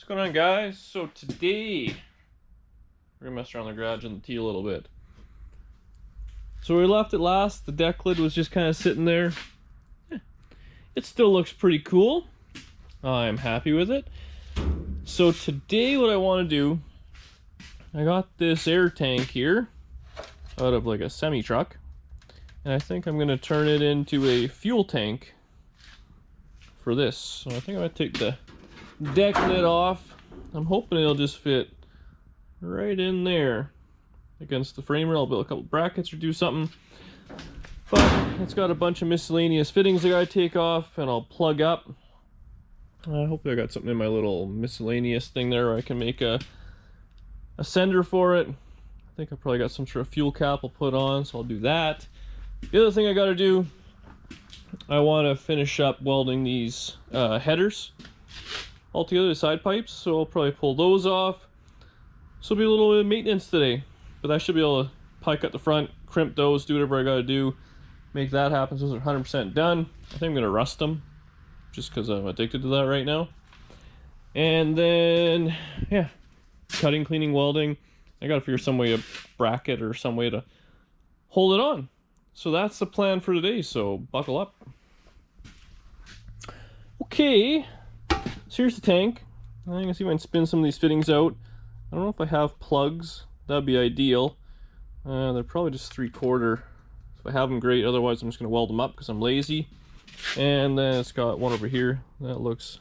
What's going on, guys? So today we're gonna mess around the garage and the T a little bit. So we left it last. The deck lid was just kind of sitting there. It still looks pretty cool. I'm happy with it. So today what I want to do, I got this air tank here out of like a semi truck, and I think I'm gonna turn it into a fuel tank for this. So I think I'm gonna take the deck lid off. I'm hoping it'll just fit right in there against the frame rail. I'll build a couple brackets or do something, but it's got a bunch of miscellaneous fittings I gotta take off and I'll plug up. Hopefully I got something in my little miscellaneous thing there where I can make a sender for it. I think I probably got some sort of fuel cap I'll put on, so I'll do that. The other thing I gotta do, I want to finish up welding these headers all together, the side pipes, so I'll probably pull those off. So it'll be a little bit of maintenance today, but I should be able to pie cut the front, crimp those, do whatever I gotta do, make that happen. So those are 100% done. I think I'm gonna rust them just because I'm addicted to that right now. And then yeah, cutting, cleaning, welding. I gotta figure some way to bracket or some way to hold it on. So that's the plan for today, so buckle up. Okay, so here's the tank. I'm gonna see if I can spin some of these fittings out. I don't know if I have plugs. That'd be ideal. They're probably just 3/4. If I have them, great. Otherwise, I'm just gonna weld them up because I'm lazy. And then it's got one over here that looks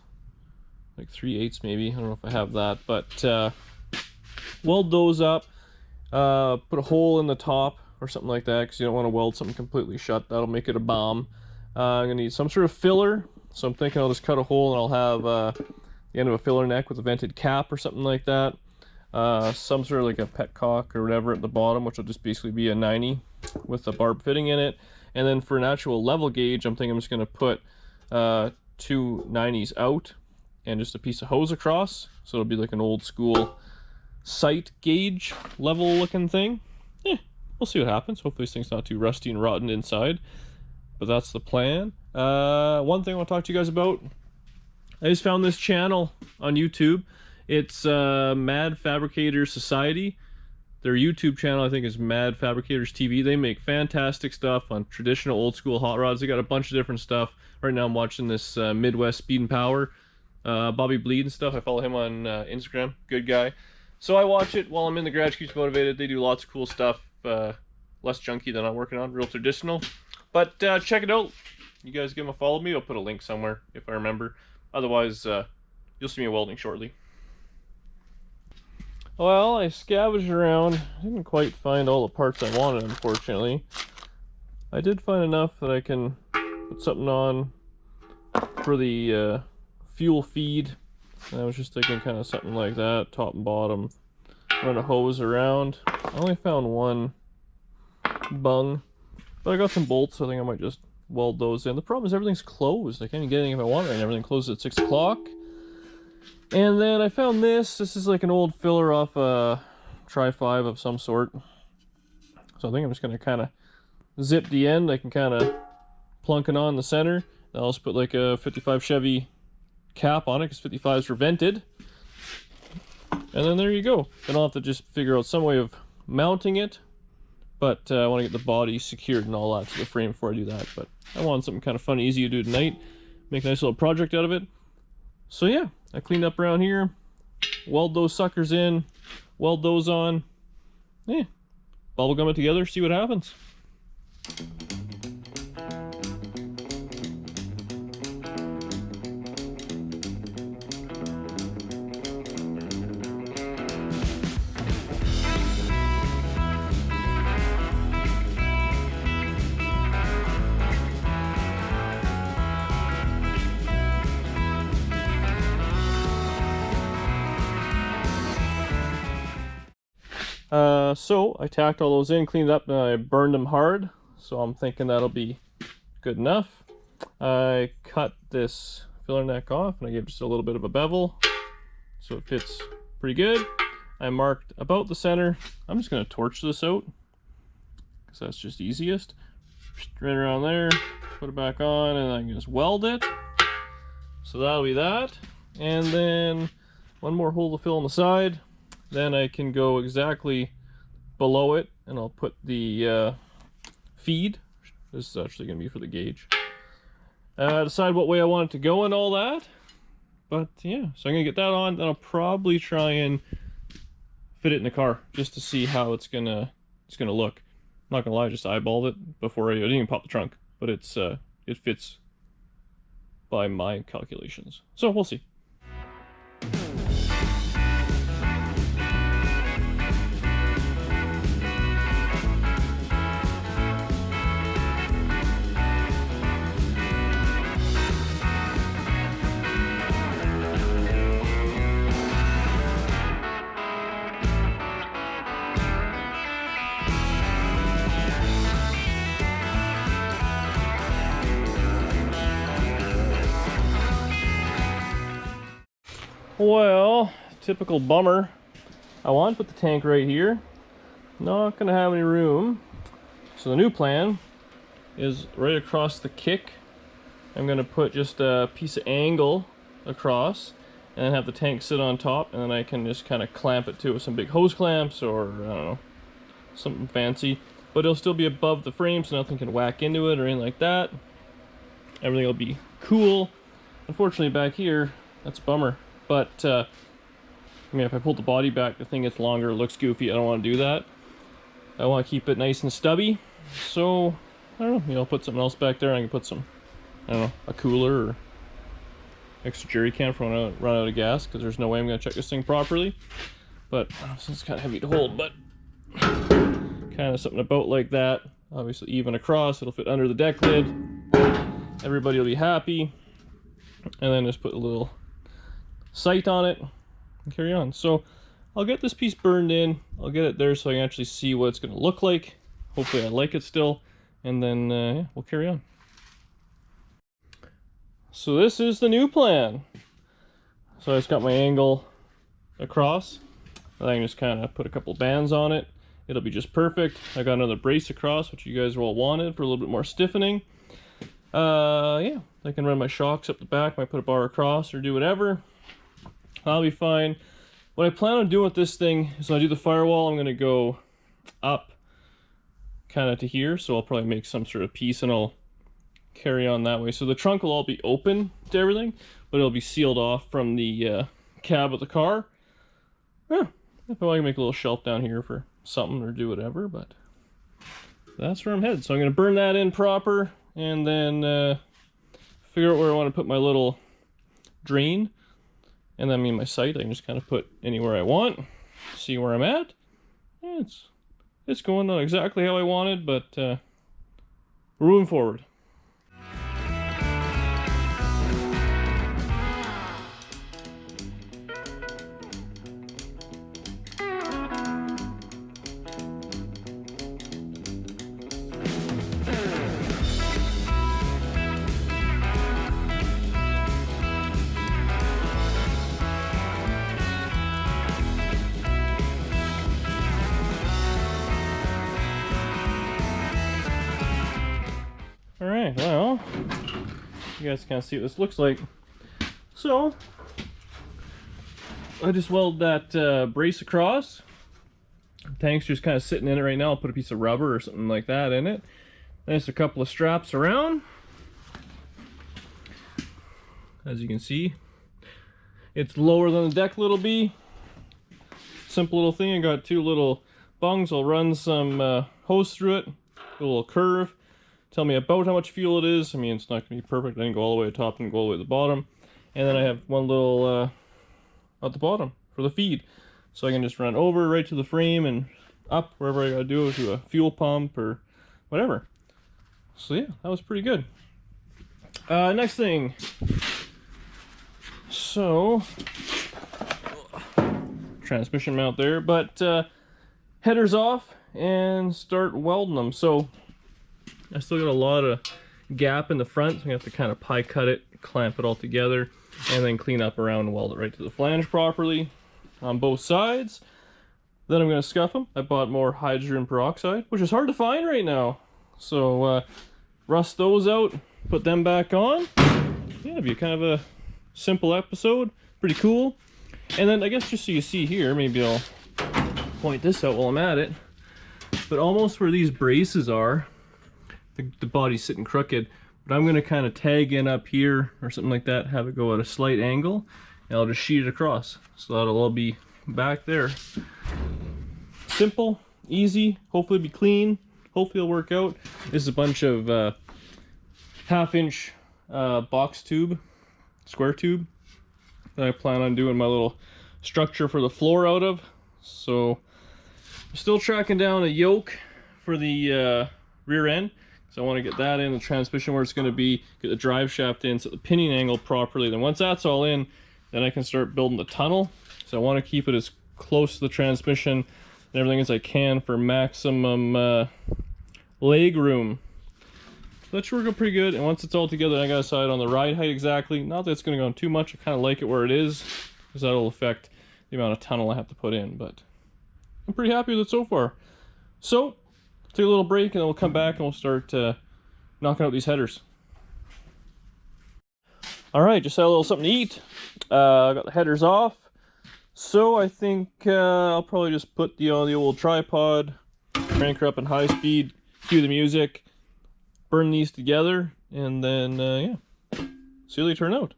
like 3/8 maybe. I don't know if I have that, but weld those up. Put a hole in the top or something like that because you don't want to weld something completely shut. That'll make it a bomb. I'm gonna need some sort of filler, so I'm thinking I'll just cut a hole and I'll have the end of a filler neck with a vented cap or something like that. Some sort of like a petcock or whatever at the bottom, which will just basically be a 90 with a barb fitting in it. And then for an actual level gauge, I'm thinking I'm just gonna put 2 90s out and just a piece of hose across, so it'll be like an old school sight gauge level looking thing. We'll see what happens. Hopefully this thing's not too rusty and rotten inside, but that's the plan. One thing I want to talk to you guys about, I just found this channel on YouTube. It's Mad Fabricators Society. Their YouTube channel I think is Mad Fabricators TV. They make fantastic stuff on traditional old school hot rods. They got a bunch of different stuff. Right now I'm watching this Midwest Speed and Power, Bobby Bleed and stuff. I follow him on Instagram. Good guy. So I watch it while I'm in the garage, keeps motivated. They do lots of cool stuff, less junky than I'm working on, real traditional. But check it out. You guys give them a follow. Me, I'll put a link somewhere if I remember. Otherwise, you'll see me welding shortly. Well, I scavenged around. I didn't quite find all the parts I wanted, unfortunately. I did find enough that I can put something on for the fuel feed. And I was just thinking kind of something like that, top and bottom. Run a hose around. I only found one bung, but I got some bolts, so I think I might just weld those in. The problem is everything's closed. I can't even get anything if I want right now. Everything closes at 6 o'clock. And then I found this. This is like an old filler off a Tri-5 of some sort. So I think I'm just going to kind of zip the end. I can kind of plunk it on the center. I'll just put like a 55 Chevy cap on it because 55s are vented. And then there you go. Then I'll have to just figure out some way of mounting it. But I want to get the body secured and all that to the frame before I do that. But I want something kind of fun, easy to do tonight. Make a nice little project out of it. So yeah, I cleaned up around here. Weld those suckers in. Weld those on. Yeah, bubble gum it together, see what happens. So I tacked all those in, cleaned up, and I burned them hard. So I'm thinking that'll be good enough. I cut this filler neck off and I gave just a little bit of a bevel so it fits pretty good. I marked about the center. I'm just going to torch this out because that's just easiest. Right around there, put it back on, and I can just weld it. So that'll be that. And then one more hole to fill on the side. Then I can go exactly below it, and I'll put the feed. This is actually going to be for the gauge. Decide what way I want it to go and all that. But yeah, so I'm going to get that on. Then I'll probably try and fit it in the car just to see how it's gonna look. I'm not gonna lie, I just eyeballed it before I didn't even pop the trunk, but it fits by my calculations. So we'll see. Well, typical bummer. I want to put the tank right here. Not gonna have any room. So the new plan is right across the kick. I'm gonna put just a piece of angle across and then have the tank sit on top, and then I can just kind of clamp it to it with some big hose clamps or I don't know, something fancy. But it'll still be above the frame so nothing can whack into it or anything like that. Everything will be cool. Unfortunately back here, that's a bummer. But, I mean, if I pull the body back, the thing gets longer, it looks goofy. I don't want to do that. I want to keep it nice and stubby. So, I don't know, maybe I'll put something else back there. I can put some, I don't know, a cooler or extra jerry can for when I run out of gas, because there's no way I'm going to check this thing properly. But, it's kind of heavy to hold, but kind of something about like that. Obviously even across, it'll fit under the deck lid. Everybody will be happy. And then just put a little sight on it and carry on. So I'll get this piece burned in, I'll get it there so I can actually see what it's going to look like. Hopefully I like it still, and then yeah, we'll carry on. So this is the new plan. So I just got my angle across, and I can just kind of put a couple bands on it. It'll be just perfect. I got another brace across, which you guys all wanted for a little bit more stiffening. Yeah, I can run my shocks up the back, might put a bar across or do whatever. I'll be fine. What I plan on doing with this thing is when I do the firewall, I'm going to go up kind of to here. So I'll probably make some sort of piece and I'll carry on that way. So the trunk will all be open to everything, but it'll be sealed off from the cab of the car. Yeah, I probably can make a little shelf down here for something or do whatever, but that's where I'm headed. So I'm going to burn that in proper and then figure out where I want to put my little drain. And then my sight, I can just kind of put anywhere I want, see where I'm at. It's going not exactly how I wanted, but we're moving forward. Alright, well, you guys can see what this looks like. So, I just welded that brace across. The tank's just kind of sitting in it right now. I'll put a piece of rubber or something like that in it. Then just a couple of straps around. As you can see, it's lower than the deck lid will be. Simple little thing. I got two little bungs. I'll run some hose through it, a little curve. Tell me about how much fuel it is. I mean, it's not going to be perfect. I didn't go all the way to the top and go all the way to the bottom. And then I have one little at the bottom for the feed. So I can just run over right to the frame and up wherever I got to do to a fuel pump or whatever. So yeah, that was pretty good. Next thing. So, transmission mount there. But headers off and start welding them. So I still got a lot of gap in the front, so I have to kind of pie cut it, clamp it all together, and then clean up around and weld it right to the flange properly on both sides. Then I'm going to scuff them. I bought more hydrogen peroxide, which is hard to find right now. So rust those out, put them back on. Yeah, it'd be kind of a simple episode, pretty cool. And then I guess just so you see here, maybe I'll point this out while I'm at it, but almost where these braces are, the body's sitting crooked, but I'm going to kind of tag in up here or something like that, have it go at a slight angle, and I'll just sheet it across, so that'll all be back there. Simple, easy, hopefully it'll be clean, hopefully it'll work out. This is a bunch of 1/2 inch box tube, square tube, that I plan on doing my little structure for the floor out of. So I'm still tracking down a yoke for the rear end, so I want to get that in, the transmission where it's going to be, get the drive shaft in, set the pinion angle properly. Then once that's all in, then I can start building the tunnel. So I want to keep it as close to the transmission and everything as I can for maximum leg room. That should work out pretty good. And once it's all together, I gotta decide on the ride height exactly. Not that it's gonna go on too much. I kind of like it where it is, because that'll affect the amount of tunnel I have to put in. But I'm pretty happy with it so far. So take a little break, and then we'll come back and we'll start knocking out these headers. All right, just had a little something to eat. I got the headers off. So I think I'll probably just put the old tripod, crank her up in high speed, cue the music, burn these together, and then yeah, see how they turn out.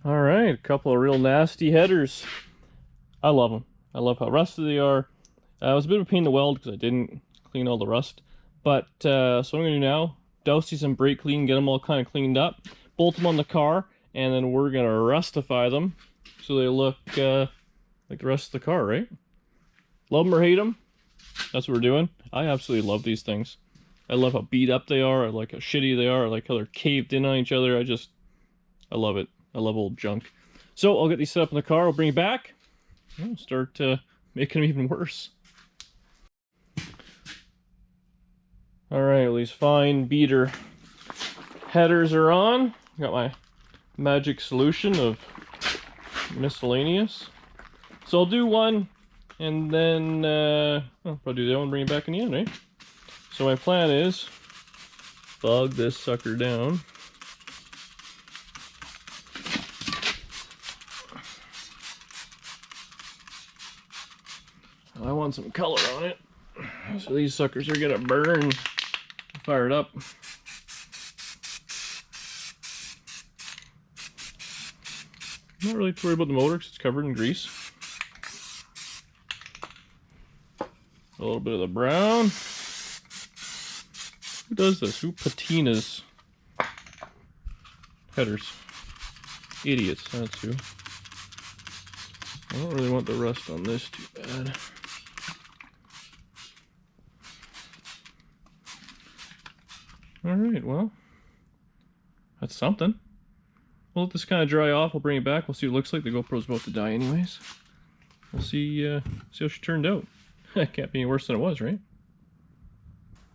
All right, a couple of real nasty headers. I love them. I love how rusted they are. It was a bit of a pain to weld because I didn't clean all the rust. But so what I'm going to do now, douse these in brake clean, get them all kind of cleaned up, bolt them on the car, and then we're going to rustify them so they look like the rest of the car, right? Love them or hate them, that's what we're doing. I absolutely love these things. I love how beat up they are. I like how shitty they are. I like how they're caved in on each other. I love it. I love old junk. So I'll get these set up in the car. I'll bring it back. I'll start making them even worse. All right, well, these fine beater headers are on. Got my magic solution of miscellaneous. So I'll do one, and then I'll probably do that one, bring it back in the end, right? So my plan is bog this sucker down. I want some color on it, so these suckers are gonna burn. Fire it up. I'm not really too worried about the motor because it's covered in grease. A little bit of the brown. Who does this? Who patinas headers? Idiots, that's who. I don't really want the rust on this too bad. Alright, well, that's something. We'll let this kind of dry off. We'll bring it back. We'll see what it looks like. The GoPro's about to die anyways. We'll see how she turned out. It can't be any worse than it was, right?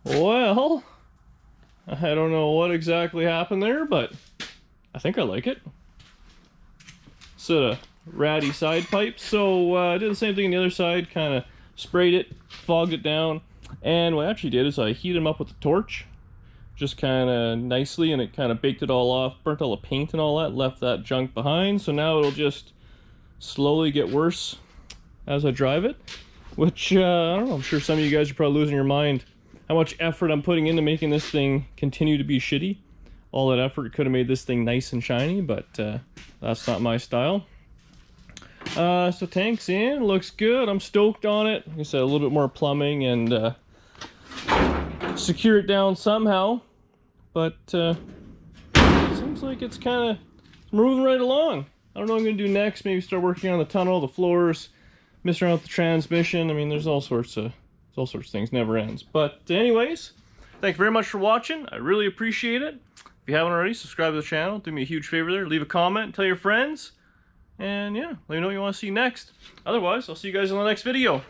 Well, I don't know what exactly happened there, but I think I like it. Set of ratty side pipes. So I did the same thing on the other side. Kind of sprayed it, fogged it down. And what I actually did is I heated them up with a torch. Just kind of nicely, and it kind of baked it all off, burnt all the paint and all that, left that junk behind. So now it'll just slowly get worse as I drive it, which I don't know, I'm sure some of you guys are probably losing your mind how much effort I'm putting into making this thing continue to be shitty. All that effort could have made this thing nice and shiny, but that's not my style. So tank's in, looks good. I'm stoked on it. Like I said, a little bit more plumbing and secure it down somehow, but seems like it's kind of moving right along. I don't know what I'm gonna do next. Maybe start working on the tunnel, the floors, mess around with the transmission. I mean, there's all sorts of things. Never ends. But anyways, thank you very much for watching. I really appreciate it. If you haven't already, subscribe to the channel. Do me a huge favor there. Leave a comment. Tell your friends. And yeah, let me know what you want to see next. Otherwise, I'll see you guys in the next video.